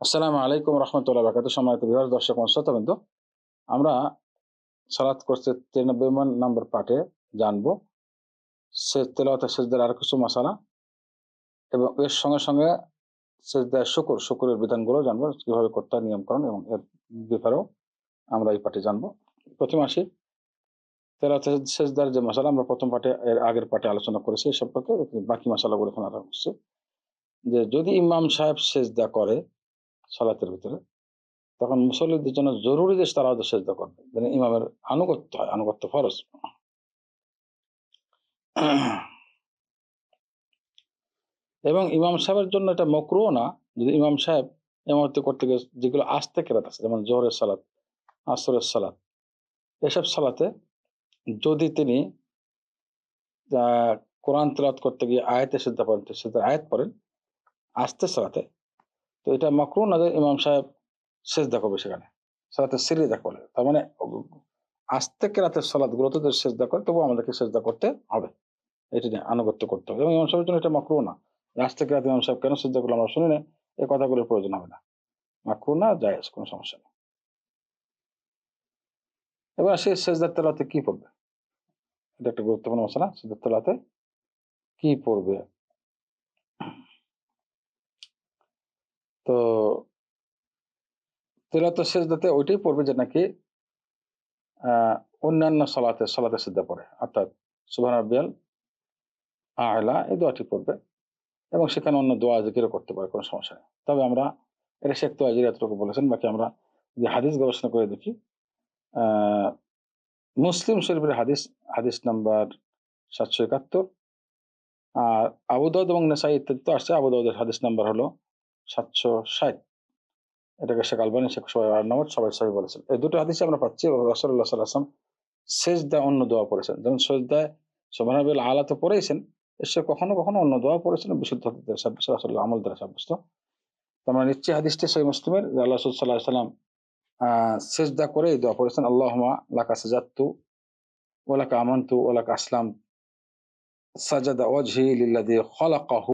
আসসালামু আলাইকুম রহমতুল্লাহ বারাকাতুহু। সম্মানিত ভিউয়ার্স, দর্শক ও শ্রোতাবৃন্দ, আমরা সালাত কোর্সের 93 নম্বর পাঠে জানবো তেলাওয়াত সেজদার আরো কিছু মাসালা এবং এর সঙ্গে সঙ্গে সেজদায় শুকরের বিধানগুলো জানবো, কিভাবে করতে হয়, নিয়মকানুন এবং এর ব্যাপারেও আমরা এই পাঠে জানবো। প্রথমে আসি তেলাওয়াত সেজদার যে মাসালা আমরা প্রথম পাঠে এর আগের পাঠে আলোচনা করেছি এই সম্পর্কে। বাকি মাসালাগুলো এখানে আলোচনা করছি যে যদি ইমাম সাহেব সেজদা করে সালাতের ভিতরে, তখন মুসল্লিদের জন্য জরুরি যে তারা সেজদা করবে, মানে ইমামের আনুগত্য হয়, আনুগত্য ফরজ। এবং ইমাম সাহেবের জন্য এটা মকরুও না যদি ইমাম সাহেব ইমামতি করতে গিয়ে যেগুলো আস্তে কেরাত আছে, যেমন জোহরের সালাত, আসরের সালাত, এসব সালাতে যদি তিনি কোরআন তেলাওয়াত করতে গিয়ে আয়াতে সিদ্ধা পড়েন, সেটা আয়াত পড়েন আস্তে সালাতে, তো এটা মকরু না যে ইমাম সাহেব সেজদা করবে সেখানে, সালাতে সিরিদা বলে। তার মানে আস্তে কেরাতের সালাত গুলোতে যদি সেজদা করে, তবু আমাদেরকে সেজদা করতে হবে, এটা নিয়ে আনুগত্য করতে হবে। এবং ইমাম সাহেবের জন্য এটা মাকরুহ না। আস্তে কেরাতে ইমাম সাহেব কেন সিজদা করলো আমরা শুনি না, এই কথাগুলোর প্রয়োজন হবে না। মাকরুহ না, জায়েজ, কোনো সমস্যা নেই। এবার সে সেজদার তেলাওয়াতে কি পড়বে, এটা একটা গুরুত্বপূর্ণ মশলা। সেজদার তেলাওয়াতে কি পড়বে? তো তেলাওয়াতের সেজদাতে ওইটাই পড়বে যে নাকি অন্যান্য সালাতে সিজদা পড়ে, অর্থাৎ সুবহান রাব্বিয়াল আ'লা এই দোয়াটি পড়বে এবং সেখানে অন্য দোয়া জিকিরও করতে পারে, কোনো সমস্যা নেই। তবে আমরা এটা শেখ তোয়াজির এতটুকু বলেছেন, বাকি আমরা যে হাদিস গবেষণা করে দেখি, আহ মুসলিম শরীফের হাদিস, হাদিস নাম্বার 771, আর আবু দাউদ এবং নেসাই ইত্যাদি তো আসছে। আবু দাউদের হাদিস নাম্বার হলো 760। এটাকে শেখ আলবানী, শেখ সোহাইব সবাই সহি বলেছেন। এই দুটো হাদিসে আমরা পাচ্ছি রাসূলুল্লাহ সাল্লাল্লাহু আলাইহি ওয়াসাল্লাম সেজদায় অন্য দোয়া পড়েছেন, যেমন সেজদায় সুবহান রাব্বিয়াল আ'লা তো পড়েছেন, এসে কখনো কখনো অন্য দোয়া পড়েছেন, বিশুদ্ধ সাব্যস্ত, রাসূলুল্লাহ আমল দ্বারা সাব্যস্ত। তো আমরা নিচ্ছি হাদিসটি সহিহ মুসলিমের, যে আল্লাহ রাসূল সাল্লাল্লাহু আলাইহি ওয়াসাল্লাম সেজদা করে এই দোয়া পড়েছেন, আল্লাহুম্মা লাকা সাজাদতু ওয়া লাকা আমানতু ওয়া লাকা আসলামতু সাজাদা ওয়াজহি লিল্লাযী খালাকাহু